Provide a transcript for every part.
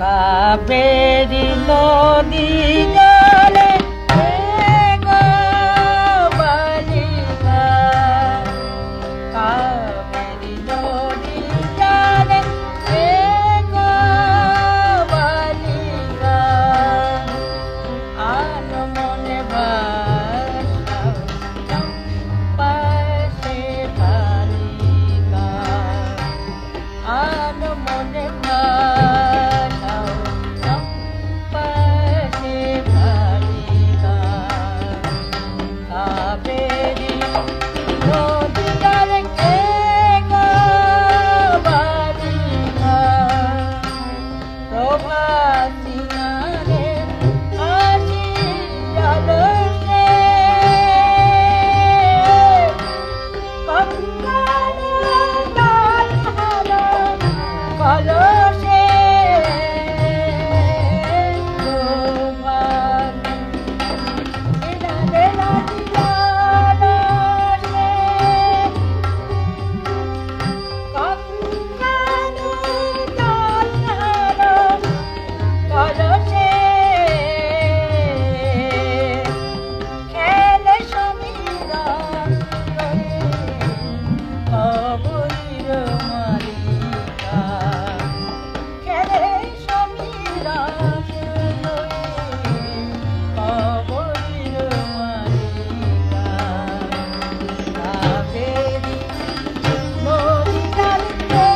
কাবেরী নদী জলে গো বালিকা, কাবেরী নদী জলে গো বালিকা, আনমনে ভাষাও চম্পাসে বালিকা, আনমনে ভাষাও চম্পাসে বালিকা, কাবেরী নদী জলে গো বালিকা, প্রভাতী নারে আসি জলসে, গঙ্গার জল কলসে, প্রভাতী দিলালে লাজিয়ালসে, গঙ্গার জল কলসে, খেলে সমীরা কবরীর মালিকা, খেলে সমীরা কবরীর মালিকা, কাবেরী নদী জলে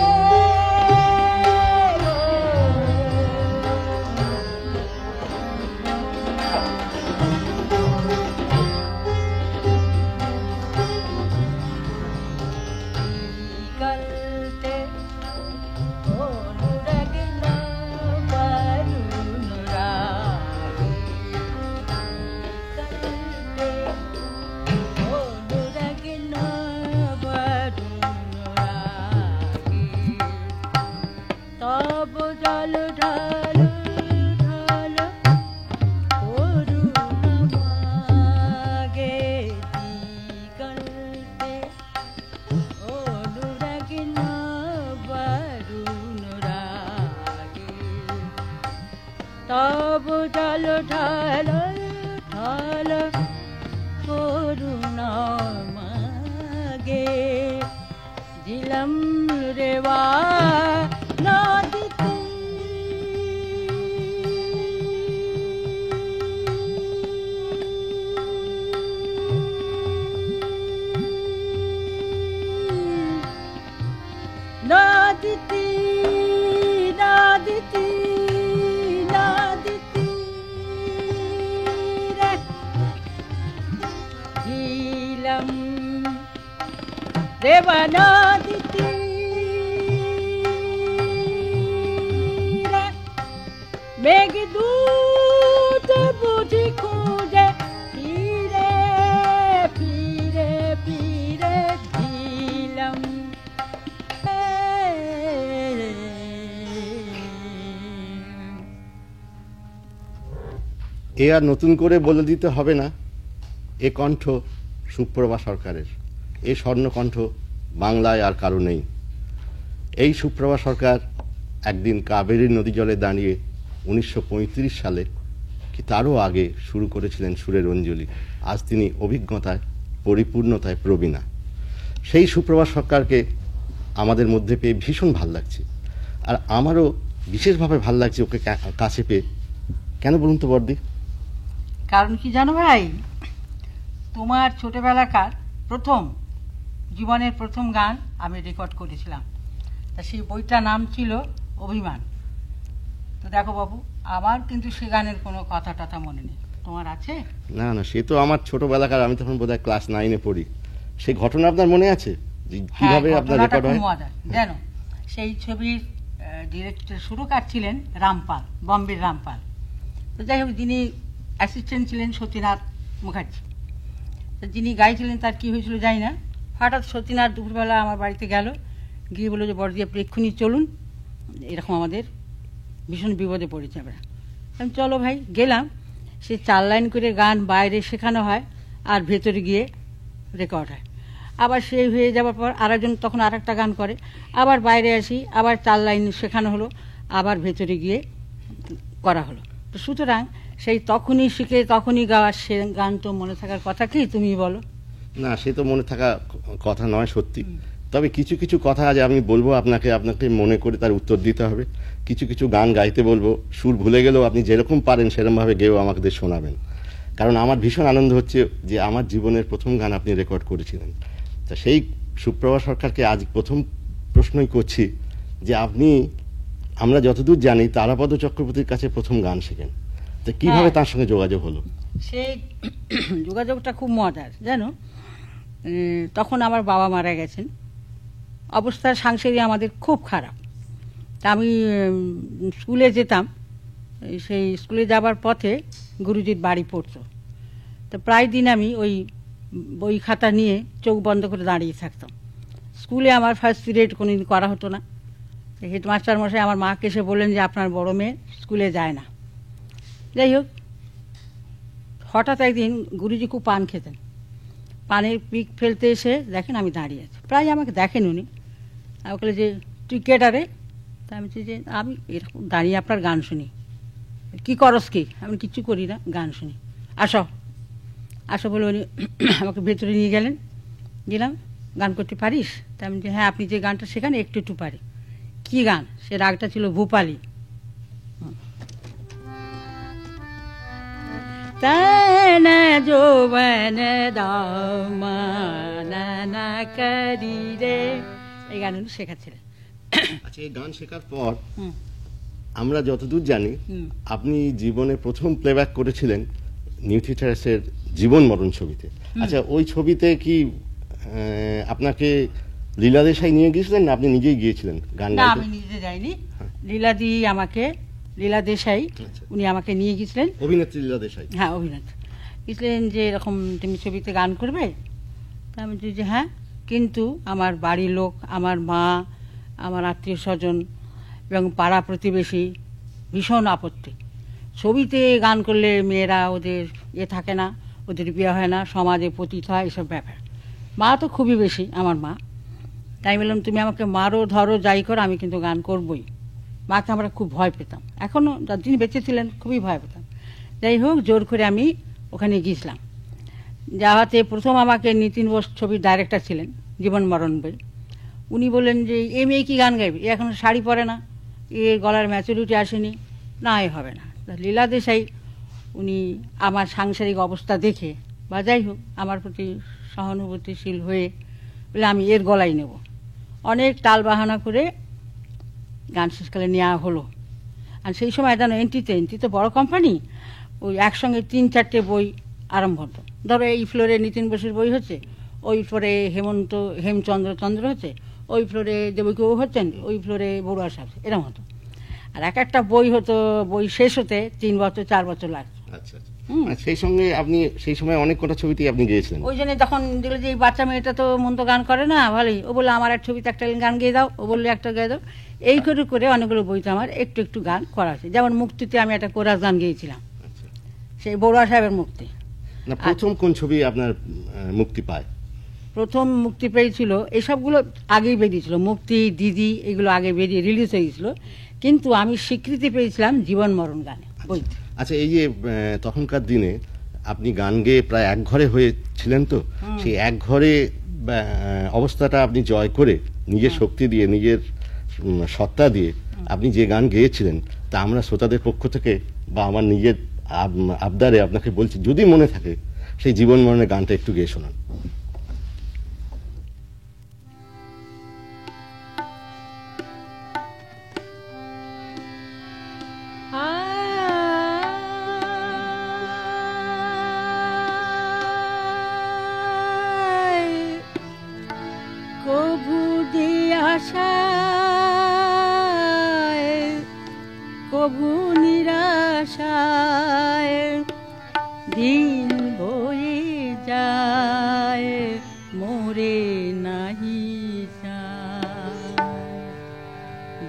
গলতে অনুরাগে না বারুণ রাগে, গলতে অনুরাগে না বারুণ রাগে, তব জল ঢাল ঢাল করুণ মাগে, গলতে অনুরাগে না বারুণ রাগে, তব জল ঢাল ঢাল করুণ মাগে, দিলাম রেবা নদীতে, নদীতে নদীতে নদীতে রে, দিলাম রেবা নদীতে রে, মেঘদূত বুঝি খুঁজে ফিরে ফিরে ফিরে, দিলাম এ আর নতুন করে বলে দিতে হবে না, এ কণ্ঠ সুপ্রভা সরকারের, এ স্বর্ণকণ্ঠ বাংলায় আর কারো নেই। এই সুপ্রভা সরকার একদিন কাবেরী নদী জলে দাঁড়িয়ে 1935 সালে কি তারও আগে শুরু করেছিলেন সুরের অঞ্জলি। আজ তিনি অভিজ্ঞতায় পরিপূর্ণতায় প্রবীণা। সেই সুপ্রভা সরকারকে আমাদের মধ্যে পেয়ে ভীষণ ভাল লাগছে, আর আমারও বিশেষভাবে ভাল লাগছে ওকে কাছে পেয়ে। কেন বলুন তো বর্দি? কারণ কি জানো ভাই, তোমার ছোটবেলাকার প্রথম জীবনের প্রথম গান আমি রেকর্ড করেছিলাম, তা সেই বইটার নাম ছিল অভিমান। তো দেখো বাবু, আমার কিন্তু সে গানের কোনো কথা টথা মনে নেই, তোমার আছে? না না, সে তো আমার ছোটবেলাকার, আমি তখন বোধহয় ক্লাস 9-এ পড়ি। সেই ঘটনা আপনার মনে আছে কিভাবে আপনার রেকর্ড হয়? জানো, সেই ছবির ডিরেক্টর সুরকার ছিলেন রামপাল, বম্বের রামপাল। তো যাই হোক, যিনি অ্যাসিস্ট্যান্ট ছিলেন সতীনাথ মুখার্জি। তো যিনি গাইছিলেন তার কি হয়েছিল জানি না, হঠাৎ সতীনাথ দুপুরবেলা আমার বাড়িতে গেল, গিয়ে বললো যে বড়দি আপনি এক্ষুনি চলুন, এরকম আমাদের ভীষণ বিপদে পড়েছে আমরা। আমি চলো ভাই, গেলাম। সে 4 লাইন করে গান বাইরে শেখানো হয় আর ভেতরে গিয়ে রেকর্ড হয়। আবার সেই হয়ে যাওয়ার পর আরেকজন তখন আর একটা গান করে, আবার বাইরে আসি, আবার 4 লাইন শেখানো হলো, আবার ভেতরে গিয়ে করা হলো। তো সুতরাং সেই তখনই শিখে তখনই গাওয়া সে গান তো মনে থাকার কথা কি, তুমি বলো? না, সে তো মনে থাকা কথা নয় সত্যি। তবে কিছু কিছু কথা আজ আমি বলবো আপনাকে, আপনাকে মনে করে তার উত্তর দিতে হবে। কিছু কিছু গান গাইতে বলবো, সুর ভুলে গেলেও আপনি যেরকম পারেন সেরকমভাবে গেয়েও আমাদের শোনাবেন। কারণ আমার ভীষণ আনন্দ হচ্ছে যে আমার জীবনের প্রথম গান আপনি রেকর্ড করেছিলেন। তা সেই সুপ্রভা সরকারকে আজ প্রথম প্রশ্নই করছি যে আপনি, আমরা যতদূর জানি তারাপদ চক্রবর্তীর কাছে প্রথম গান শেখেন, তো কিভাবে তার সঙ্গে যোগাযোগ হলো? সেই যোগাযোগটা খুব মজার জানো। তখন আমার বাবা মারা গেছেন, অবস্থা সাংসারিক আমাদের খুব খারাপ। তা আমি স্কুলে যেতাম, সেই স্কুলে যাবার পথে গুরুজির বাড়ি পড়তো। তো প্রায় দিন আমি ওই বই খাতা নিয়ে চোখ বন্ধ করে দাঁড়িয়ে থাকতাম। স্কুলে আমার ফার্স্ট পিরিয়ড কোনোদিন করা হতো না। হেডমাস্টার মশাই আমার মাকে এসে বললেন যে আপনার বড় মেয়ে স্কুলে যায় না। যাই হোক, হঠাৎ একদিন গুরুজি খুব পান খেতেন, পানের পিক ফেলতে এসে দেখেন আমি দাঁড়িয়ে আছি। প্রায় আমাকে দেখেন উনি, আমাকে বলে যে তুই কেটারে? তা আমি বলছি যে আমি এরকম দাঁড়িয়ে আপনার গান শুনি। কি করস কি? আমি কিচ্ছু করি না, গান শুনি। আসো আসো বলে উনি আমাকে ভেতরে নিয়ে গেলেন। গেলাম, গান করতে পারিস? তা আমি যে হ্যাঁ, আপনি যে গানটা শেখান একটু একটু পারি। কি গান? সে রাগটা ছিল ভূপালী। तन जोवन दामना करी রে, এই গানগুলো শেখাচ্ছিলেন। আচ্ছা, এই গান শেখার পর আমরা যতদূর জানি আপনি জীবনে প্রথম প্লেব্যাক করেছিলেন নিউ থিয়েটার্সের জীবন মরণ ছবিতে। আচ্ছা, ওই ছবিতে কি আপনাকে লীলা দেশাই নিয়ে গিয়েছিলেন না আপনি নিজেই গিয়েছিলেন গান না, গাইতে? আমি নিজে যাইনি, লীলাদি আমাকে, লীলা দেশাই উনি আমাকে নিয়ে গিয়েছিলেন। অভিনেত্রী লীলা দেশাই? হ্যাঁ, অভিনেত্রী গিয়েছিলেন যে এরকম তুমি ছবিতে গান করবে। তা আমি যে হ্যাঁ, কিন্তু আমার বাড়ির লোক, আমার মা, আমার আত্মীয় স্বজন এবং পাড়া প্রতিবেশী ভীষণ আপত্তি। ছবিতে গান করলে মেয়েরা ওদের থাকে না, ওদের বিয়ে হয় না, সমাজে পতিত হয়, এসব ব্যাপার। মা তো খুবই বেশি, আমার মা। তাই বললাম তুমি আমাকে মারো ধরো যাই করো, আমি কিন্তু গান করবই। মাকে আমরা খুব ভয় পেতাম, এখনও যিনি বেঁচে ছিলেন খুবই ভয় পেতাম। যাই হোক, জোর করে আমি ওখানে গিয়েছিলাম। যাওয়াতে প্রথম আমাকে নিতিন বোস ছবির ডাইরেক্টর ছিলেন, জীবন মরণ বই। উনি বললেন যে এ মেয়ে কি গান গাইবে, এ এখন শাড়ি পরে না, এ গলার ম্যাচুরিটি আসেনি, না এ হবে না। লীলা দেশাই উনি আমার সাংসারিক অবস্থা দেখে বা যাই হোক আমার প্রতি সহানুভূতিশীল হয়ে বলে আমি এর গলাই নেব। অনেক টাল বাহানা করে গান শেষকালে নেওয়া হলো। আর সেই সময় জানো এনটি তো বড় কোম্পানি, ওই একসঙ্গে 3-4টে বই আরম্ভ হতো। ধরো এই ফ্লোরে নিতিন বসুর বই হচ্ছে, ওই ফ্লোরে হেমচন্দ্র হচ্ছে, ওই ফ্লোরে দেবকীবাবু হচ্ছেন, ওই ফ্লোরে বড়ুয়া সাহেব, এরকম হতো। আর এক একটা বই হতো, বই শেষ হতে 3 বছর 4 বছর লাগতো। আচ্ছা, সেই সঙ্গে আপনি সেই সময় অনেক কটা ছবিতেই আপনি গিয়েছিলেন। ওই জন্য যখন দেখলো যে এই বাচ্চা মেয়েটা তো মন্দ গান করে না, ভালোই, ও বললো আমার এক ছবিতে একটা গান গেয়ে দাও, ও বললো একটা গেয়ে দাও। এই করে করে অনেকগুলো বইতে আমার একটু একটু গান করা আছে। যেমন মুক্তিতে আমি একটা কোরাস গান গেয়েছিলাম, সেই বড়ুয়া সাহেবের মুক্তি। না, প্রথম কোন ছবি আপনার মুক্তি পায়? প্রথম মুক্তি পেয়েছিল, এসবগুলো আগেই বেরিয়েছিল, মুক্তি, দিদি, এগুলো আগে বেরিয়ে রিলিজ হয়ে গেছিল, কিন্তু আমি স্বীকৃতি পেয়েছিলাম জীবন মরণ গানে বইতে। আচ্ছা, এই যে তখনকার দিনে আপনি গান গেয়ে প্রায় এক ঘরে হয়েছিলেন, তো সেই এক ঘরে অবস্থাটা আপনি জয় করে নিজের শক্তি দিয়ে, নিজের সত্তা দিয়ে আপনি যে গান গেয়েছিলেন, তা আমরা শ্রোতাদের পক্ষ থেকে বা আমার নিজের আবদারে আপনাকে বলছি, যদি মনে থাকে সেই জীবন মরণের গানটা একটু গেয়ে শোনান। কভু দিয়াশায় কভু নিরাশায় দিন বয়ে যায়, মোরে নাহি যায়।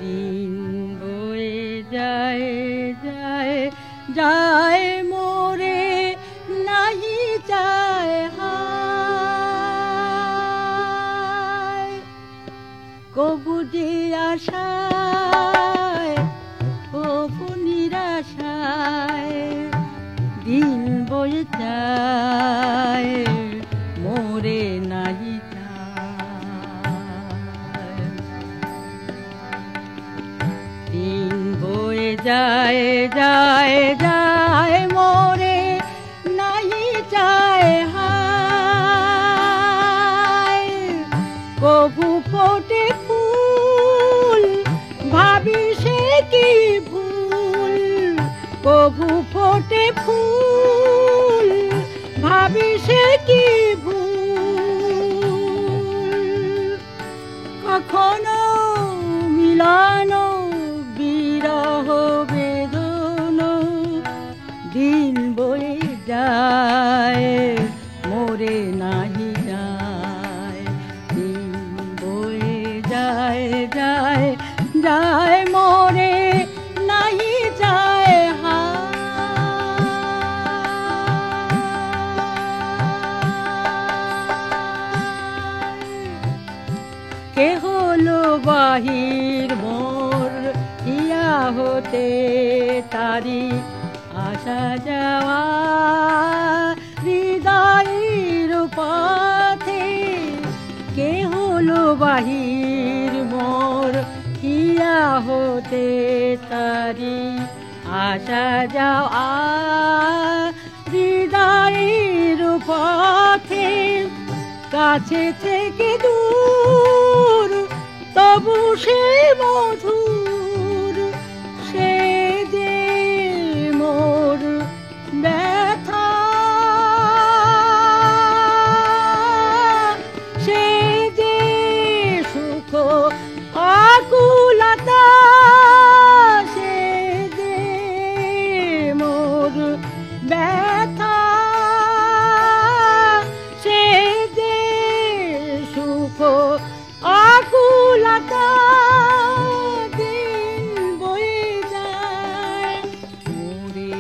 দিন বয়ে যায় যায় যায়, মোরে নাহি যায়। কবু দিয়াশায় কবু নিরাশায় আশায় দিন বয়ে যায় মোরে নাই যায়। দিন বয়ে যায় যায় যায় মোরে নাই যায় হায়। কবু ফোটে ফুল ভাবি সে কি ভুল, কবু ফোটে ফুল ভাবি সে কি ভুল। কখনো মিলন বিরহ বেদন দিন বয়ে যায় মোরে নাহি যায়। দিন বয়ে যায় যায় যায় মোরে নাহি যায় কে হলো বাহির মোর ইয়া হতে তারি আসা যাওয়া হৃদয়ের পথে। কে হলো বাহির মোর ইয়া হতে তারি আসা যাওয়া হৃদয়ের পথে। কাছে থেকে দূর তবু সে মধুর, সে যে মোর ব্যথা, সে যে সুখ আকুলতা, সে যে মোর ব্যথা, সে যে সুখ আকুলতা। দিন বয়ে যায় মোরে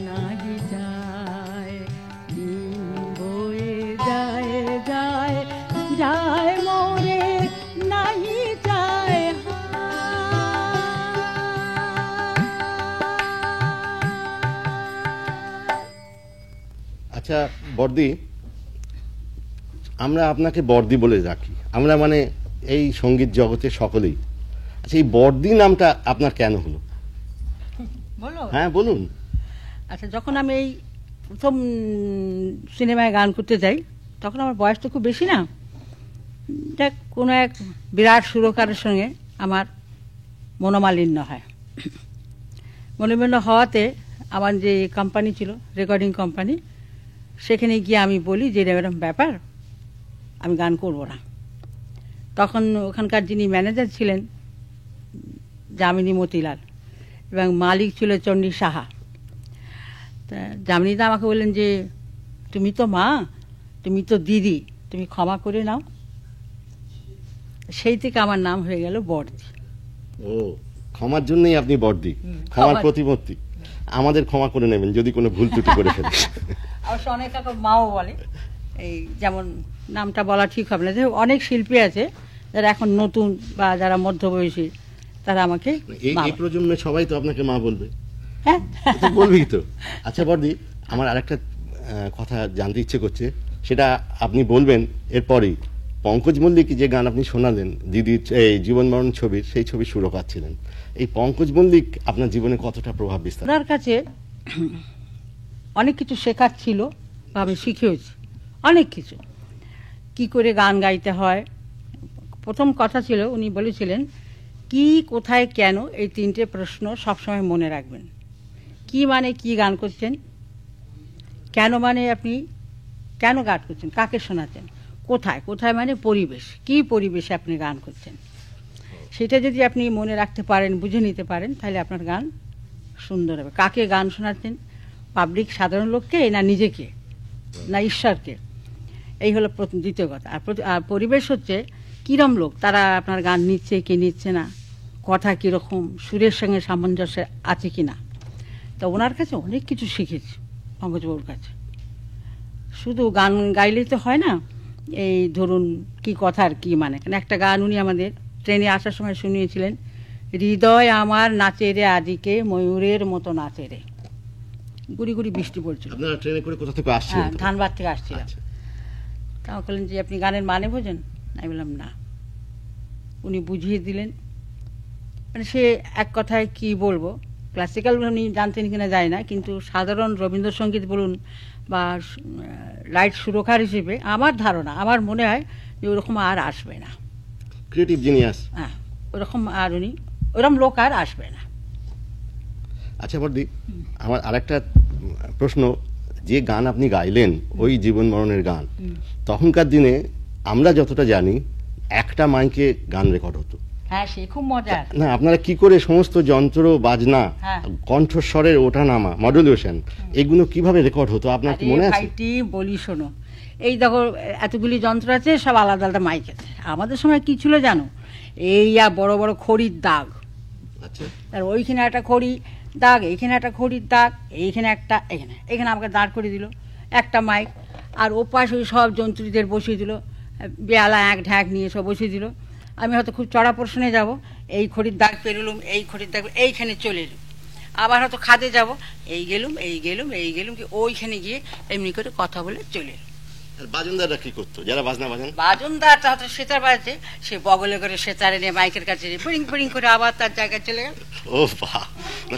নাহি যায়। দিন বয়ে যায় যায় যায় মোরে নাহি যায় আচ্ছা বর্দি, আমরা আপনাকে বর্দি বলে ডাকি, আমরা মানে এই সঙ্গীত জগতে সকলেই। আচ্ছা, এই বর্দি নামটা আপনার কেন হলো? বলো। হ্যাঁ বলুন। আচ্ছা, যখন আমি এই প্রথম সিনেমায় গান করতে যাই তখন আমার বয়স তো খুব বেশি না। দেখ, কোনো এক বিরাট সুরকারের সঙ্গে আমার মনোমালিন্য হয়। মনোমালিন্য হওয়াতে আমার যে কোম্পানি ছিল, রেকর্ডিং কোম্পানি, সেখানে গিয়ে আমি বলি যে এরকম ব্যাপার, আমি গান করব না। তখন ওখানকার যিনি ম্যানেজার ছিলেন যামিনী মতিলাল এবং মালিক ছিল চণ্ডী সাহা। তা যামিনীদা আমাকে বললেন যে তুমি তো মা, তুমি তো দিদি, তুমি ক্ষমা করে নাও। সেই থেকে আমার নাম হয়ে গেল বর্দি। ও, ক্ষমার জন্যই আপনি বর্দি, ক্ষমার প্রতিমূর্তি। আমাদের ক্ষমা করে নেবেন যদি কোনো ভুল ত্রুটি করে ফেলি। অবশ্য অনেক মাও বলে, এই যেমন নামটা বলা ঠিক হবে না, যে অনেক শিল্পী আছে যারা এখন নতুন বা যারা মধ্যবয়সী, তারা আমাকে এই প্রজন্মে সবাই তো আপনাকে মা বলবে। হ্যাঁ, বলবি তো। আচ্ছা বর্দি, আমার আরেকটা কথা জানতে ইচ্ছে করছে, সেটা আপনি বলবেন এরপরেই। পঙ্কজ মল্লিক যে গান আপনি শোনালেন দিদির এই জীবন মরণ ছবির, সেই ছবির সুরকার ছিলেন। এই পঙ্কজ মল্লিক আপনার জীবনে কতটা প্রভাব বিস্তার? ওনার কাছে অনেক কিছু শেখার ছিল বা আমি শিখেওছি অনেক কিছু, কি করে গান গাইতে হয়। প্রথম কথা ছিল, উনি বলেছিলেন কি, কোথায়, কেন, এই তিনটে প্রশ্ন সবসময় মনে রাখবেন। কি মানে কি গান করছেন, কেন মানে আপনি কেন গান করছেন, কাকে শোনাচ্ছেন, কোথায়, কোথায় মানে পরিবেশ, কি পরিবেশে আপনি গান করছেন। সেটা যদি আপনি মনে রাখতে পারেন, বুঝে নিতে পারেন, তাহলে আপনার গান সুন্দর হবে। কাকে গান শোনাচ্ছেন, পাবলিক সাধারণ লোককে না নিজেকে না ঈশ্বরকে, এই হলো দ্বিতীয় কথা। আর পরিবেশ হচ্ছে কিরম লোক, তারা আপনার গান নিচ্ছে কি নিচ্ছে না, কথা কীরকম, সুরের সঙ্গে সামঞ্জস্য আছে কি না। তো ওনার কাছে অনেক কিছু শিখেছি, পঙ্কজবাবুর কাছে। শুধু গান গাইলেই তো হয় না, এই ধরুন কি কথার কি মানে, একটা গান উনি আমাদের ট্রেনে আসার সময় শুনিয়েছিলেন হৃদয় আমার নাচে রে আদিকে ময়ূরের মতো নাচে রে। গুড়ি গুড়ি বৃষ্টি পড়ছিল। আপনারা ট্রেনে করে কোথা থেকে আসছেন? হ্যাঁ, ধানবাদ থেকে আসছিলাম। আচ্ছা। তা বললেন যে আপনি গানের মানে বোঝেন? আমি বললাম না। উনি বুঝিয়ে দিলেন। মানে সে এক কথায় কি বলবো, ক্লাসিক্যাল উনি জানতেন কিনা যায় না, কিন্তু সাধারণ রবীন্দ্রসঙ্গীত বলুন বা লাইট সুরকার হিসেবে আমার ধারণা, আমার মনে হয় যে ওরকম আর আসবে না। Creative genius. হ্যাঁ, ওরকম আর উনি ওরকম লোক আর আসবে না। আচ্ছা বর্দি, আমার আরেকটা প্রশ্ন, যে গান আপনি গাইলেন ওই জীবন মরণের গান, তখনকার দিনে আমরা যতটা জানি একটা মাইকে গান রেকর্ড হতো। হ্যাঁ, সে খুব মজার। না, আপনারা কি করে সমস্ত যন্ত্র বাজনা, হ্যাঁ, কণ্ঠস্বরের ওঠানামা, মডুলেশন, এগুলো কিভাবে রেকর্ড হতো আপনার কি মনে আছে? ভাইটি বলি শোনো, এই দেখো এতগুলি যন্ত্র আছে, সব আলাদা আলাদা মাইক আছে। আমাদের সময় কি ছিল জানো, এই বড় বড় খড়ির দাগ। আচ্ছা। আর ওইখানে একটা খড়ি দাগ, এইখানে একটা খড়ির দাগ, এইখানে একটা, এখানে এখানে আমাকে দাঁড় করে দিল একটা মাইক, আর ওপাশে ওই সব যন্ত্রীদের বসিয়ে দিল, বেয়ালা এক ঢ্যাক নিয়ে সব বসিয়ে দিল। আমি হয়তো খুব চড়া পোর্শনে যাব, এই খড়ির দাগ পেরোলুম, এই খড়ির দাগ এইখানে চলে এলুম, আবার হয়তো খাদে যাব, এই গেলুম এই গেলুম এই গেলুম, কি ওইখানে গিয়ে এমনি করে কথা বলে চলে এলুম। বাজনদাররা কি করতো, যারা বাজনা বাজান? বাজনদার হয়তো সেতার বাজছে, সে বগলে করে সেতারে নিয়ে মাইকের কাছে পিড়িং পিড়িং করে আবার তার জায়গায় চলে গেল। ও বাহ,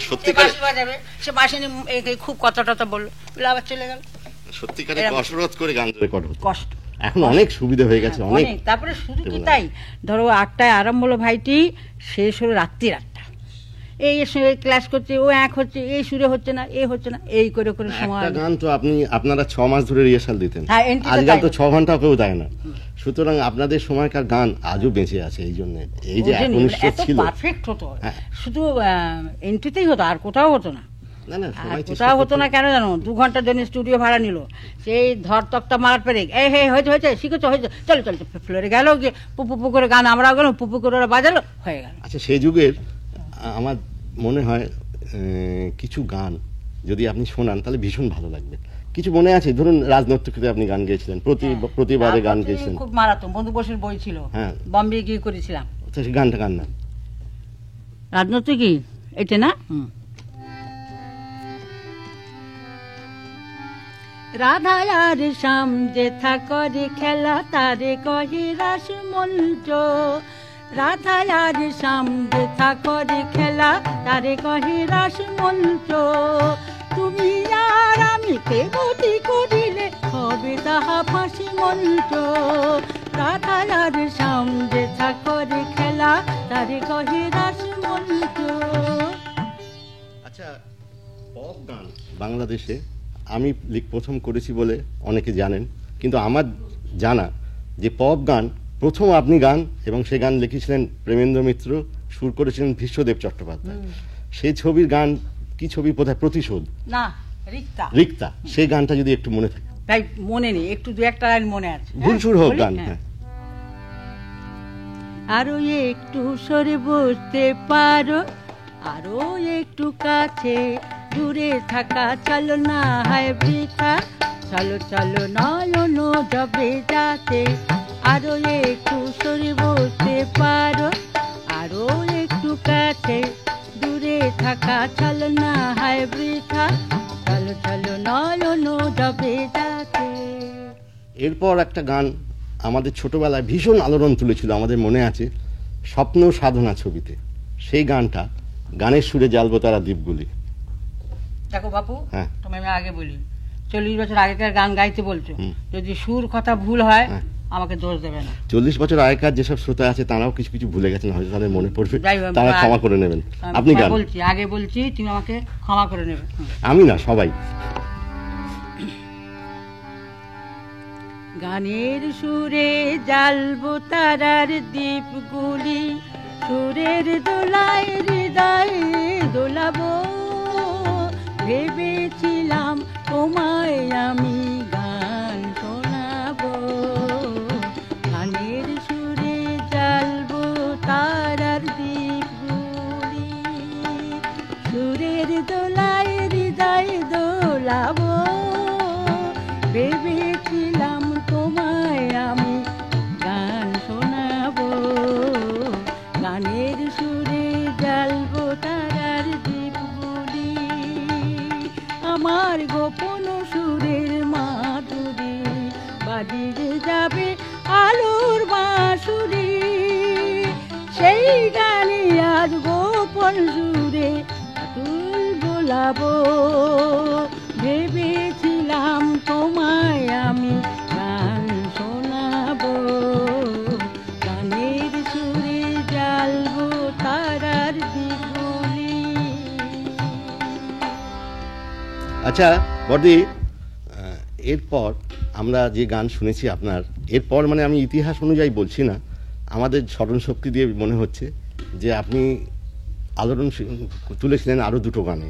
সত্যি বাঁশি বাজাবে, সে বাঁশি নিয়ে খুব কথা টথা বললো, বলে আবার চলে গেল। সত্যিকারে কসরত করে গান রেকর্ড হতো। কষ্ট, এখন অনেক সুবিধা হয়ে গেছে, অনেক। তারপরে শুধু কি তাই, ধরো 8টায় আরম্ভ হলো ভাইটি, শেষ হলো রাত্রি 8টা। এই ক্লাস করছে, ও এক হচ্ছে, এই সুরে হচ্ছে না, এ হচ্ছে না, এই করে করে সময়। একটা গান তো আপনারা 6 মাস ধরে রিহার্সাল দিতেন, হ্যাঁ, আজকাল তো 6 ঘন্টা কেউ দেয় না। সুতরাং আপনাদের সময়কার গান আজও বেঁচে আছে, এই জন্য এই যে একনিষ্ঠ ছিল, পারফেক্ট হতো। শুধু এন্ট্রিতেই হতো, আর কোথাও হতো না। না না, কোথাও হতো না কেন জানো, 2 ঘন্টার জন্য স্টুডিও ভাড়া নিল, সেই ধর তক্তা মারার পেরে এই হে হয়েছে হয়েছে শিখেছো হয়েছে, চলো চলো ফ্লোরে গেল, গিয়ে পুপু করে গান আমরাও গেলাম, পুপু করে ওরা বাজালো, হয়ে গেল। আচ্ছা, সেই যুগের আমার মনে হয় কিছু গান যদি আপনি শোনান তাহলে ভীষণ ভালো লাগবে। কিছু মনে আছে? ধরুন রাজনৈতিকতে আপনি গান গেয়েছিলেন, প্রতিবাদে গান গেয়েছিলেন, খুব মারাত্মক, বন্ধু বসের বই ছিল, বম্বে গিয়ে করেছিলাম। সেই গানটা গান না, রাজনৈতিক এটা না। রাধা আর শ্যাম যেথা করে খেলা, তারে কহে রাস মঞ্চ। রাধা আর শ্যাম যেথা করে খেলা, তারে কহে রাস মঞ্চ। তুমি আর আমি কে গতি করিলে, হবে তাহা ফাঁসি মঞ্চ। রাধা আর শ্যাম যেথা করে খেলা, তারে কহে রাস মঞ্চ। আচ্ছা, পপ গান বাংলাদেশে আমি প্রথম করেছি বলে অনেকে জানেন, কিন্তু আমার জানা যে পপ গান প্রথম আপনি গান, এবং সে গান লিখেছিলেন প্রেমেন্দ্র মিত্র, সুর করেছিলেন ভীষ্মদেব চট্টোপাধ্যায়। সেই ছবির গান কি ছবি, বোধহয় প্রতিশোধ না, রিক্তা। সেই গানটা যদি একটু মনে থাকে। তাই মনে নেই, একটু 2-1 লাইন মনে আছে, ভুল সুর হোক গান। আরো একটু সরে বসতে পারো, আরো একটু কাছে, দূরে থাকা চলো না হয় বৃথা, চলো চলো নয়ন যাবে যাতে। আরো একটু সরে বসতে পারো, আরো একটু কাছে, দূরে থাকা চলো না হয় বৃথা, চলো চলো নয়ন যাবে যাতে। এরপর একটা গান আমাদের ছোটবেলায় ভীষণ আলোড়ন তুলেছিল, আমাদের মনে আছে, স্বপ্ন সাধনা ছবিতে। সেই গানটা, গানের সুরে জ্বালবো তারা দ্বীপগুলি। দেখো বাপু, তুমি আমি আগে বলি, 40 বছর আগেকার গান গাইতে বলছো, যদি সুর কথা ভুল হয় আমাকে দোষ দেবে না। 40 বছর আগেকার যেসব শ্রোতা আছে তারাও কিছু কিছু ভুলে গেছেন, হয়তো তাদের মনে পড়বে, তারা ক্ষমা করে নেবেন। আপনি গান বলছি, আগে বলছি, তুমি আমাকে ক্ষমা করে নেবে। আমি না, সবাই। গানের সুরে জ্বালবো তারার দ্বীপগুলি, সুরের দোলায় হৃদয়ে দোলাবো, ভেবেছিলাম তোমায় আমি গান শোনাবো। গানের সুরে জ্বালবো তারার দ্বীপগুলি, সুরের দোলায় হৃদয় দোলাবো, ভেবেছিলাম তোমায় আমি গান শোনাবো। গানের সুরে জ্বালবো তারার দীপগুলি, আমার গোপন সুরের মাধুরী বাজিয়ে যাবে আলোর বাঁশুরি, সেই গানে আজ গোপন সুরে আতুল বোলাবো, ভেবেছিলাম তোমায় আমি গান শোনাবো, গানের সুরে জ্বালবো তারার দ্বীপগুলি। আচ্ছা বড়দি, এরপর আমরা যে গান শুনেছি আপনার, এরপর মানে আমি ইতিহাস অনুযায়ী বলছি না, আমাদের স্মরণশক্তি দিয়ে মনে হচ্ছে যে আপনি আলোড়ন তুলেছিলেন আরও দুটো গানে।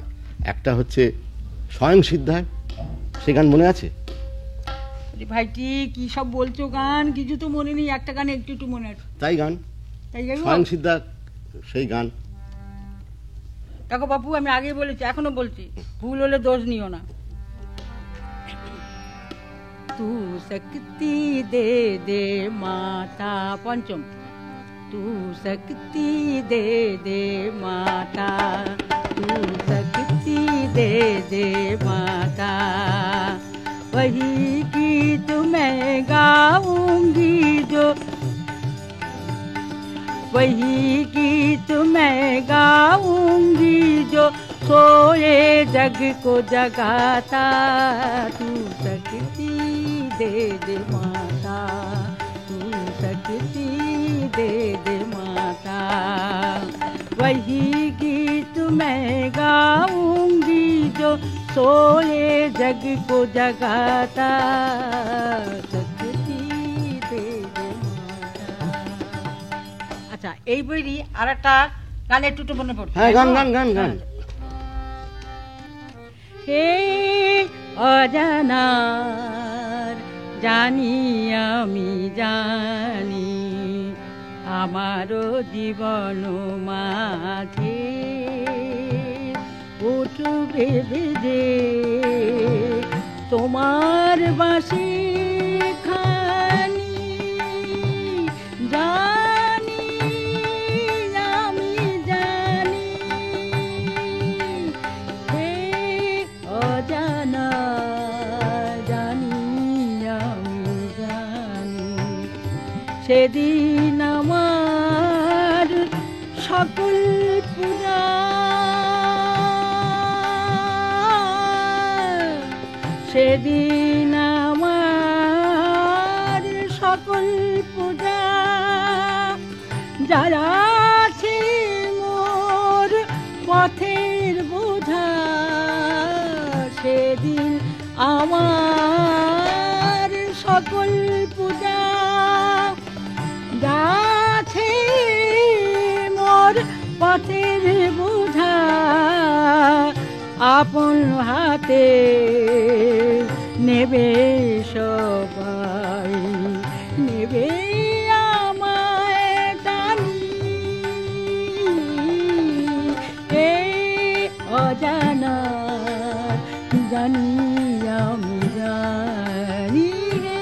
একটা হচ্ছে স্বয়ং সিদ্ধায়, সে গান মনে আছে? ভাইটি কি সব বলছো, গান কিছু তো মনে নেই, একটা গান একটু একটু মনে আছে। তাই গান, তাই গাইবো? স্বয়ং সিদ্ধা সেই গান। দেখো বাপু, আমি আগে বলেছি, এখনো বলছি, ভুল হলে দোষ নিও না। তু শক্তি দে দে মাতা, পঞ্চম, তু শক্তি দে দে মাতা, তু শক্তি দে দে মাতা, वही गीत मैं गाऊंगी जो, वही गीत मैं गाऊंगी जो सोए जग को जगाता, तू शक्ति दे दे माता, तू शक्ति दे दे माता, वही गीत मैं गाऊंगी जो सोए जग को जगाता, शक्ति दे दे माता। আচ্ছা, এই বইরই আর একটা গান একটু একটু মনে পড়ছে। হ্যাঁ, গান গান গান গান। হে অজানার জানি আমি জানি, আমারও জীবন মাঝে উঠবে বেজে তোমার বাঁশি খানি, জানি আমি জানি, হে অজানা জানি আমি জানি, সেদিন আমার সকল পূজা, সেদিন আমার সকল পূজা, যারা আছে মোর পথের বোঝা, সেদিন আমার সকল পূজা, যাছে মোর পথের বোঝা, আপন হাতে নেবে সবাই, নেবে আমায় টানি, এই অজানা জানি আমি জানি, হে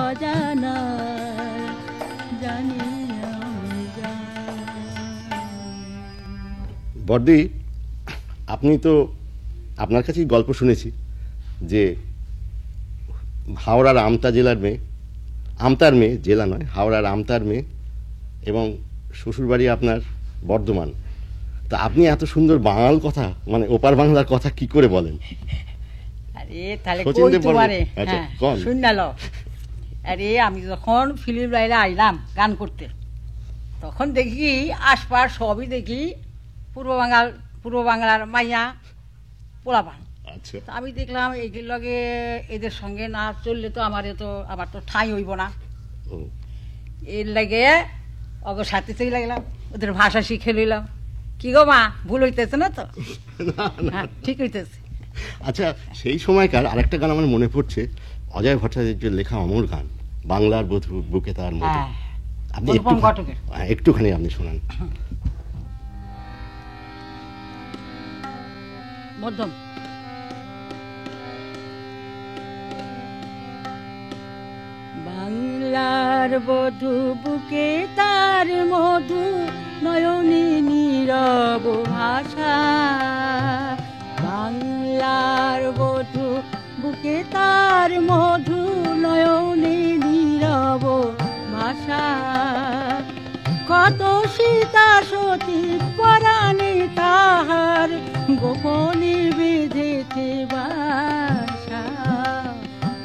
অজানা জানি আমি জানি। বড়দি, আপনি তো, আপনার কাছেই গল্প শুনেছি যে হাওড়ার আমতা জেলার মেয়ে, আমতার মেয়ে, জেলা নয়, হাওড়ার আমতার মেয়ে, এবং শ্বশুরবাড়ি আপনার বর্ধমান। তা আপনি এত সুন্দর বাঙাল কথা, মানে ওপার বাংলার কথা কি করে বলেন? আরে তাহলে শচীন কই দেব বর্মন। তোমারে, আচ্ছা, হ্যাঁ কোন? শুন না লো। আরে আমি যখন ফিল্ম লাইনে আইলাম গান করতে, তখন দেখি আশপাশ সবই দেখি পূর্ব বাংলার মাইয়া পোলাপান। আচ্ছা, তো আমি দেখলাম এইগুলোর লগে এদের সঙ্গে না চললে তো আমার তো ঠাঁই হইব না, ও, এর লাগে অগ সাথে চলে লাগলাম, ওদের ভাষা শিখে লইলাম। কি গো মা, ভুল হইতেছে না তো? হ্যাঁ, ঠিক হইতেছে। আচ্ছা, সেই সময়কার আরেকটা গান আমার মনে পড়ছে, অজয় ভট্টাচার্যের লেখা অমর গান, বাংলার বধূ বুকে তার মধু। হ্যাঁ, আপনি অনুপম ঘটকের। একটুখানি আপনি শোনান। মধ্যম। বাংলার বধূ বুকে তার মধু, নয়নে নীল নীরব ভাষা, বাংলার বধূ বুকে তার মধু, নয়নে নীরব ভাষা। কত সীতা সতী পরাণে তাহার, গোপনে বেঁধেছে বাসা,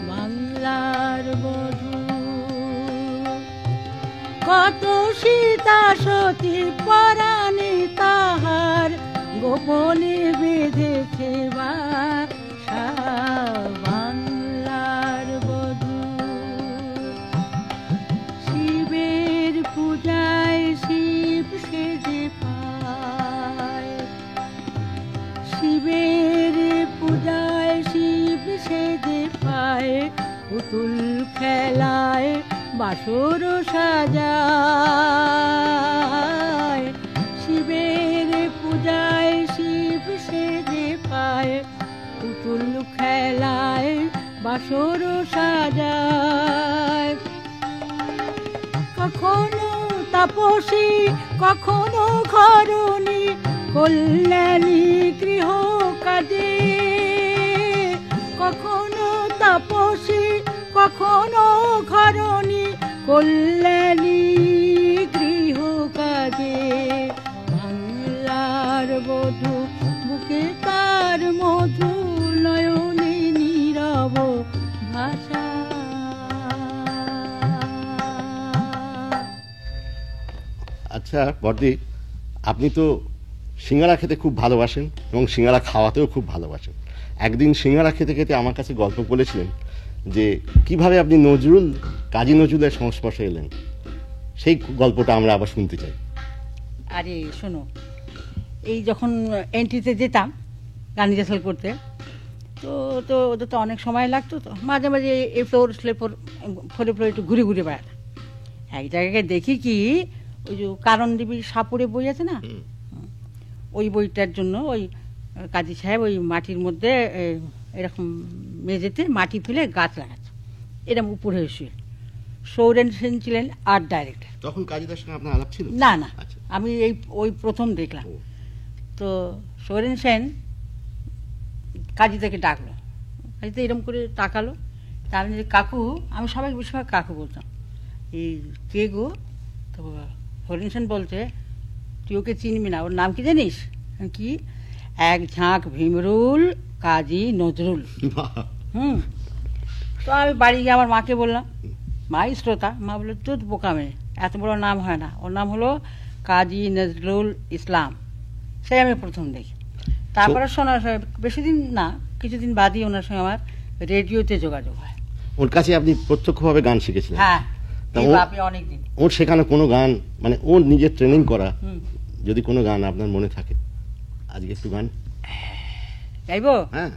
বাংলার বধূ। কত সীতা সতী পরাণে তাহার, গোপনে বেঁধেছে বাসা, বাংলার বধূ। শিবের পূজায় শিব সেজে পায়, শিবের পূজায় শিব সেজে পায়, পুতুল খেলায় বাসর সাজায়। শিবের পূজায় শিব সেজে পায়, পুতুল খেলায় বাসর সাজায়। কখনো তাপসী কখনো ঘরণী, কল্যাণী গৃহ কাজে। কখনো তাপসী কখনো ঘরণী, কল্যাণী গৃহ কাজে, বাংলার বধূ বুকে তার মধু, নয়নে নীরব ভাষা। আচ্ছা বর্দি, আপনি তো সিঙ্গারা খেতে খুব ভালোবাসেন এবং সিঙ্গারা খাওয়াতেও খুব ভালোবাসেন। একদিন সিঙ্গারা খেতে খেতে আমার কাছে গল্প বলেছিলেন যে কিভাবে আপনি নজরুল, কাজী নজরুলের সংস্পর্শে এলেন। সেই গল্পটা আমরা আবার শুনতে চাই। আরে শোনো, এই যখন এন্ট্রিতে যেতাম গান রিহার্সাল করতে, তো তো ওদের তো অনেক সময় লাগতো, তো মাঝে মাঝে এই ফ্লোর স্লেপোর ফোরে ফ্লোরে একটু ঘুরে ঘুরে বেড়াতাম। এক জায়গায় দেখি কি, ওই যে কারণ দেবীর সাপুরে বই আছে না, ওই বইটার জন্য ওই কাজী সাহেব ওই মাটির মধ্যে এরকম মেঝেতে মাটি তুলে গাছ লাগাচ্ছে, এরকম উপরে শুয়ে। সৌরেন সেন ছিলেন আর্ট ডাইরেক্টর। তখন কাজীদার সঙ্গে আপনার আলাপ ছিল? না না, আচ্ছা। আমি ওই প্রথম দেখলাম। তো সৌরেন সেন কাজীদাকে ডাকলো, কাজীদা এরকম করে তাকালো, তার যে কাকু, আমি সবাই বেশিরভাগ কাকু বলতাম, এই কে গো? তো সৌরেন সেন বলছে, তুই ওকে চিনবি না, ওর নাম কি জানিস? কি? এক ঝাঁক ভীমরুল, কাজী নজরুল। তো আমি বাড়ি গিয়ে আমার মাকে বললাম, মাই শ্রোতা। মা বললো, তুই বোকা মেয়ে, এত বড় নাম হয় না, ওর নাম হলো কাজী নজরুল ইসলাম। সেই আমি প্রথম দেখি। তারপরে শোনা, বেশি দিন না, কিছুদিন বাদই ওনার সঙ্গে আমার রেডিওতে যোগাযোগ হয়। ওর কাছে আপনি প্রত্যক্ষভাবে গান শিখেছিলেন? হ্যাঁ, অনেকদিন। ওর শেখানো কোনো গান, মানে ওর নিজের ট্রেনিং করা যদি কোনো গান আপনার মনে থাকে, আজকে একটু গান গাইবো? হ্যাঁ।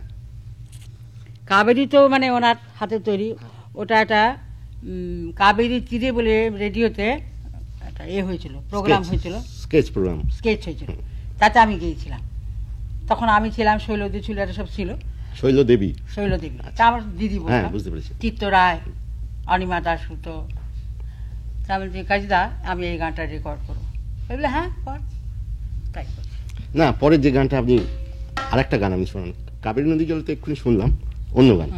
কাবেরী তো মানে ওনার হাতে তৈরি, ওটা একটা কাবেরী তীরে বলে রেডিওতে একটা হয়েছিল, প্রোগ্রাম হয়েছিল, স্কেচ হয়েছিল, তাতে আমি গিয়েছিলাম। তখন আমি ছিলাম, শৈলদী ছিল, এটা সব ছিল। শৈলদেবী, তা আমার দিদি বলতাম, চিত্ত রায়, অনিমা দাশগুপ্ত। তা আমি কাজীদা, আমি এই গানটা রেকর্ড করবো। বললে হ্যাঁ কর, তাই করি। না, পরের যে গানটা আপনি, আরেকটা গান আমি শোনান, কাবেরী নদী জল তো এক্ষুনি শুনলাম, অন্য গান।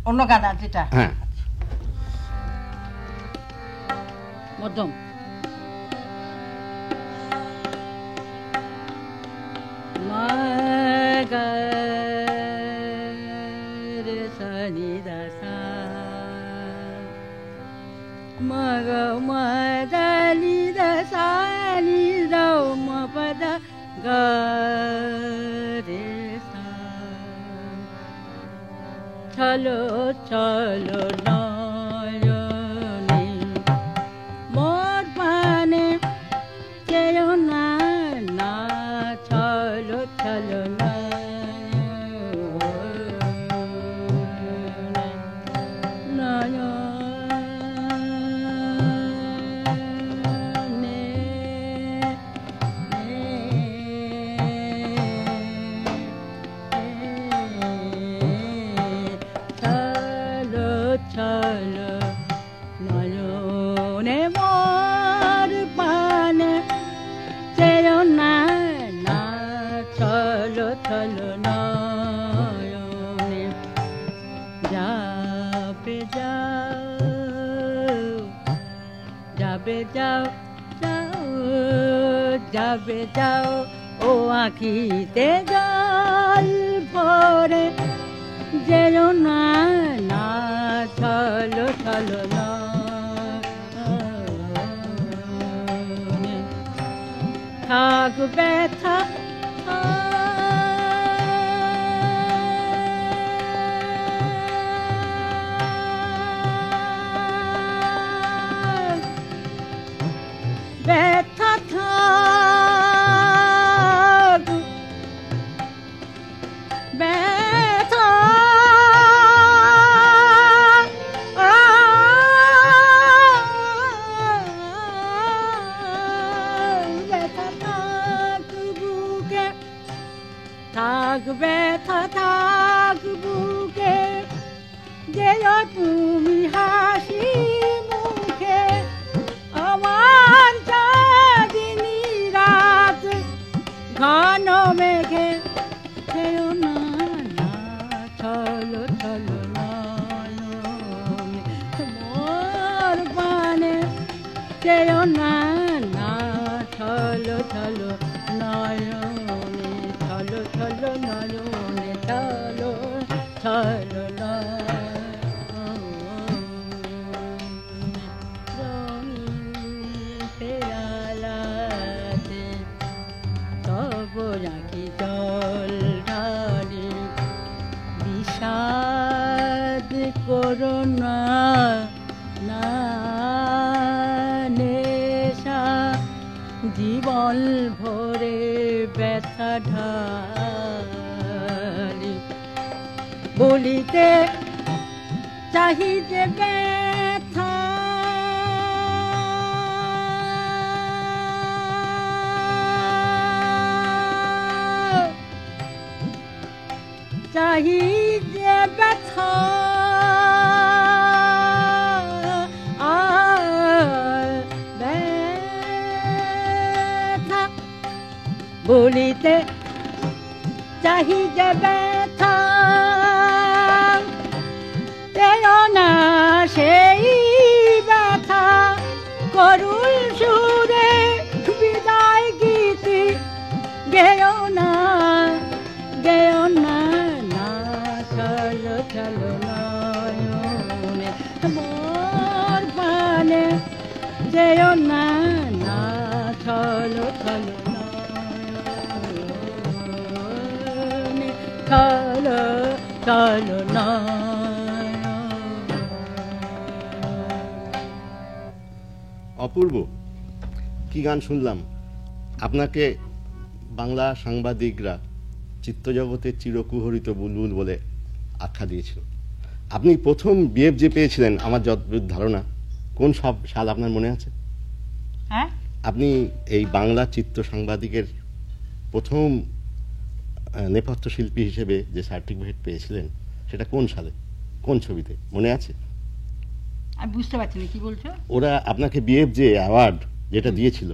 অন্য গান যেটা, হ্যাঁ, মধ্যম। মগ মদনি দসানি দৌ মপদ গে সা। চলো চলো নয়নে মোর পানে চেয়েও না, না চলো চলো যাবে যাও ও আঁখিতে জল ভরে, যেও না না চলো চলো নয়নে থাক ব্যথা ব্যথা থাক ব্যথা ব্যথা থাক বুকে, থাক ব্যথা থাক বুকে, যেও তুমি হাসি মুখে, আমার চাঁদিনী রাত ঘন মেঘে, যেও না না চলো চলো নয়নে মোর পানে, যেও না না চলো চলো নয়নে, চলো চলো নয়নে, চলো চলো পেয়ালাতে তব রাখি জল ঢালি, বিষাদ করোনা না নেশা, জীবন ভরে ব্যথা ঢালি, বলিতে চাহিতে ব্যথা চাহিতে ব্যথা ব্যথা, বলিতে চাহিতে ব্যথা, যেও না সেই ব্যথা করুণ সুরে বিদায় গীতি, গেও না গেও না না চলো চলো নয়নে মোর পানে, যেও না না চলো চলো নয়নে, চলো চলো নয়নে। অপূর্ব, কি গান শুনলাম! আপনাকে বাংলা সাংবাদিকরা চিত্তজগতের চিরকুহরিত বুলবুল বলে আখ্যা দিয়েছিল। আপনি প্রথম বিএফ যে পেয়েছিলেন, আমার যতদূর ধারণা, কোন সব সাল আপনার মনে আছে? হ্যাঁ, আপনি এই বাংলা চিত্র সাংবাদিকের প্রথম নেপথ্য শিল্পী হিসেবে যে সার্টিফিকেট পেয়েছিলেন, সেটা কোন সালে, কোন ছবিতে মনে আছে? আমি বুঝতে পারছি না কি বলছো। ওরা আপনাকে বিএফ যে অ্যাওয়ার্ড যেটা দিয়েছিল,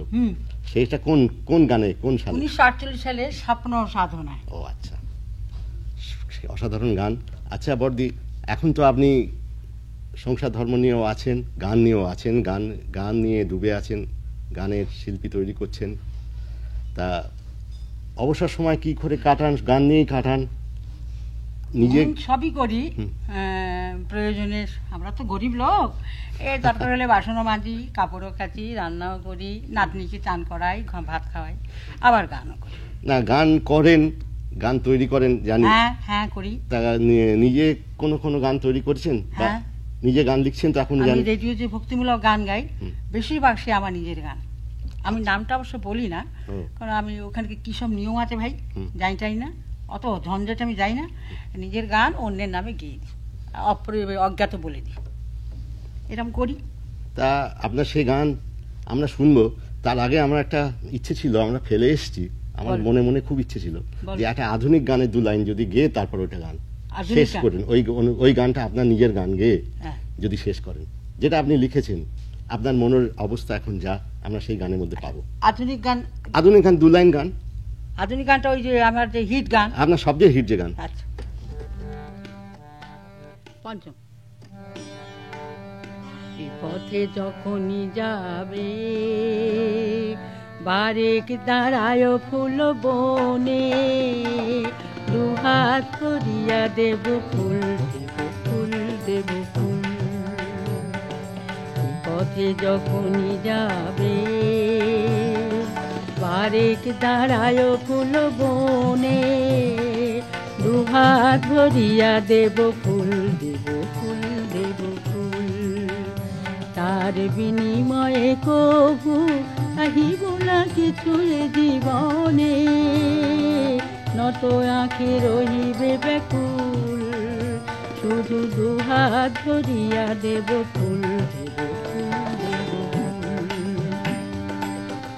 সেটা কোন কোন গানে, কোন সালে? 1948 সালে স্বপ্ন সাধনায়। ও আচ্ছা, সে অসাধারণ গান। আচ্ছা বর্দি, এখন তো আপনি সংসার ধর্ম নিয়েও আছেন, গান নিয়েও আছেন, গান নিয়ে ডুবে আছেন, গানের শিল্পী তৈরি করছেন। তা অবসর সময় কি করে কাটান? গান নিয়েই কাটান? নিজে সবই করি প্রয়োজনে, আমরা তো গরিব লোক, এই দরকার হলে বাসনও মাজি, কাপড়ও কাচি, রান্নাও করি, নাতনিকে চান করাই, ভাত খাওয়াই, আবার গানও করি। না, গান করেন, গান তৈরি করেন জানি। হ্যাঁ হ্যাঁ করি। তা নিজে কোনো গান তৈরি করেছেন? হ্যাঁ, নিজে গান লিখছেন তো এখন? আমি রেডিও যে ভক্তিমূলক গান গাই, বেশিরভাগ সে আমার নিজের গান। আমি নামটা অবশ্য বলি না, কারণ আমি ওখানে কি সব নিয়ম আছে ভাই, জানি না, অত ঝঞ্ঝাট আমি যাই না। নিজের গান অন্যের নামে গেয়ে দিই, অজ্ঞাত বলে দিই, এরকম করি। তা আপনার সেই গান আমরা শুনবো, তার আগে আমার একটা ইচ্ছে ছিল, আমরা ফেলে এসেছি, আমার মনে মনে খুব ইচ্ছে ছিল যে একটা আধুনিক গানের 2 লাইন যদি গেয়ে তারপর ওইটা গান শেষ করেন, ওই গানটা আপনার নিজের গান গেয়ে যদি শেষ করেন, যেটা আপনি লিখেছেন, আপনার মনের অবস্থা এখন যা, আমরা সেই গানের মধ্যে পাবো। আধুনিক গান 2 লাইন গান। আধুনিক গানটা ওই যে আমার যে হিট গান, আপনার সবচেয়ে হিট যে গান। আচ্ছা, পঞ্চম। পথে যখনই যাবে বারেক দাঁড়ায় ফুল বনে, দুহাত ধরিয়া দেব ফুল, দেব ফুল, দেব ফুল। পথে যখনই যাবে বারেক দাঁড়ায় ফুল বনে, দুহাত ধরিয়া দেব ফুল, দেব ফুল, দেব ফুল। তার বিনিময়ে কবু আহিব না কিছু জীবনে, নত আঁখি রহিবে ব্যাকুল, শুধু দুহাত ধরিয়া দেব ফুল, দেব ফুল, দেব ফুল।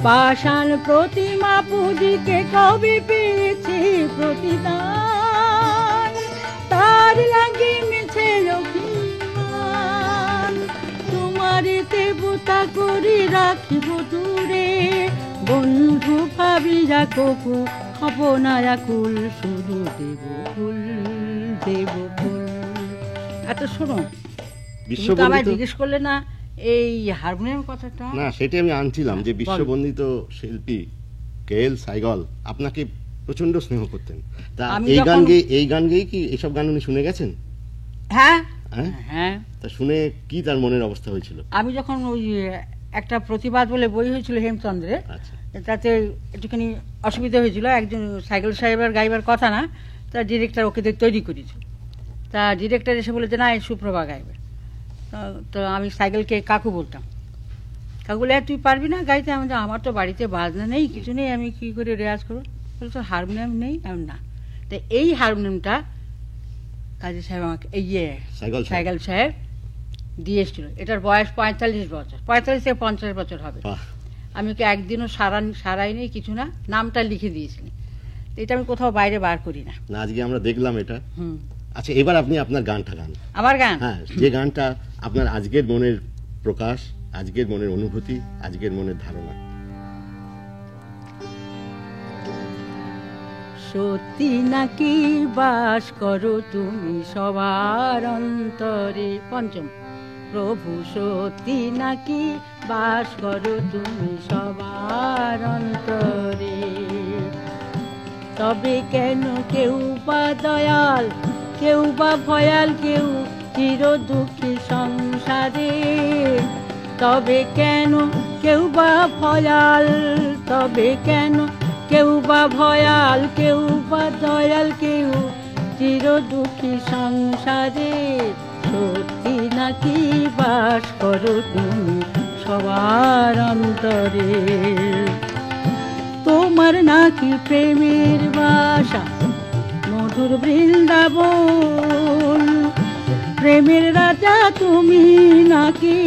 পাষাণ প্রতিমা পুজিতে কবে পেয়েছে প্রতিদান, তার লাগে মিছে অভিমান। তোমারে দেবতা করে রাখিব দূরে, বন্ধু ভাবিয়া কবু হব না আকুল, শুধু দেব ফুল, দেব ফুল। এত শোনো, তুমি তো আমায় জিজ্ঞেস করলে না এই হারমোনিয়াম কথাটা। না, সেটাই আমি আনছিলাম যে বিশ্ববন্দিত শিল্পী কে.এল. সাইগল আপনাকে প্রচন্ড স্নেহ করতেন। তা এই গান গেয়ে কি এইসব গান উনি শুনে গেছেন? হ্যাঁ হ্যাঁ। তা শুনে কি তার মনের অবস্থা হয়েছিল? আমি যখন ওই একটা প্রতিবাদ বলে বই হয়েছিল হেমচন্দ্রের, তাতে একটুখানি অসুবিধা হয়েছিল, একজন সাইগল সাহেবের গাইবার কথা না, তার ডিরেক্টর ওকে তৈরি করেছিল। তা ডিরেক্টর এসে বলেছে না এই সুপ্রভা গাইবে। তো আমি সাইকেলকে কাকু বলতাম, কাকু বলে তুই পারবি না গাইতে? আমি আমার তো বাড়িতে বাজনা নেই, কিছু নেই, আমি কি করে রেয়াজ করবো? বলে তো হারমোনিয়াম নেই। আমি না, তো এই হারমোনিয়ামটা কাজী সাহেব আমাকে সাইকেল সাহেব দিয়ে এসেছিল। এটার বয়স 45 বছর, 45 থেকে 50 বছর হবে। আমি ওকে একদিনও সারাই নেই, কিছু না, নামটা লিখে দিয়েছিলেন। এটা আমি কোথাও বাইরে বার করি না। আজকে আমরা দেখলাম এটা। আচ্ছা, এবার আপনি আপনার গানটা গান। আমার গান? হ্যাঁ, যে গানটা আপনার আজকের মনের প্রকাশ, আজকের মনের অনুভূতি, আজকের মনের ধারণা। সত্যি নাকি বাস করো তুমি সবার অন্তরে? পঞ্চম। প্রভু সত্যি নাকি বাস করো তুমি সবার অন্তরে? তবে কেন কেউ বা দয়াল, কেউ বা ভয়াল, কেউ চির দুঃখী সংসারে? তবে কেন কেউ বা ভয়াল, তবে কেন কেউ বা ভয়াল, কেউ বা দয়াল, কেউ চির দুঃখী সংসারে? সত্যি নাকি বাস করো তুমি সবার অন্তরে? তোমার নাকি প্রেমের বাসা মধুর বৃন্দাবন, প্রেমের রাজা তুমি নাকি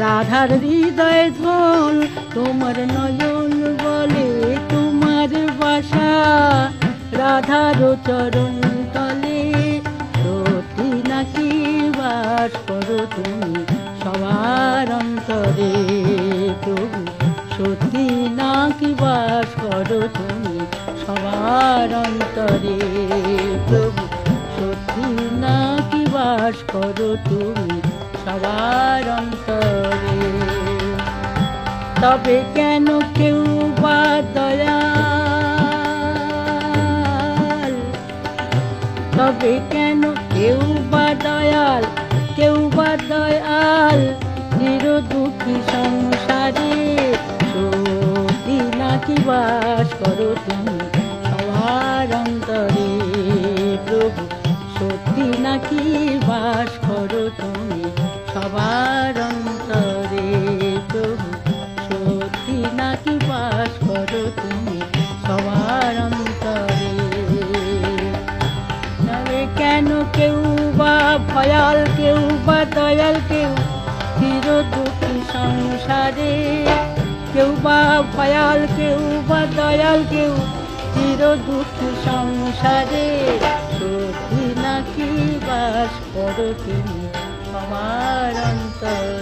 রাধার হৃদয় ধন? তোমার নয়ন বলে তোমার বাসা রাধার চরণ তলে। সত্যি নাকি বাস করো তুমি সবার অন্তরে? প্রভু সত্যি নাকি বাস করো তুমি সবার অন্তরে? প্রভু সত্যি নাকি বাস করো তুমি সবার অন্তরে? তবে কেন কেউ বা দয়াল, তবে কেন কেউ বা দয়াল, কেউ বা দয়াল, চির দুঃখী সংসারে? সত্যি নাকি বাস করো তুমি সবার অন্তরে? প্রভু সত্যি নাকি বাস করো তুমি সবার অন্তরে? প্রভু সত্যি নাকি বাস করো তুমি সবার অন্তরে? তবে কেন কেউ বা ভয়াল, কেউ বা দয়াল, কেউ চির দুঃখী সংসারে? কেউ বা ভয়াল, কেউ বা দয়াল, কেউ চির দুঃখী সংসারে? সত্যি নাকি বাস করো তুমি সবার অন্তরে?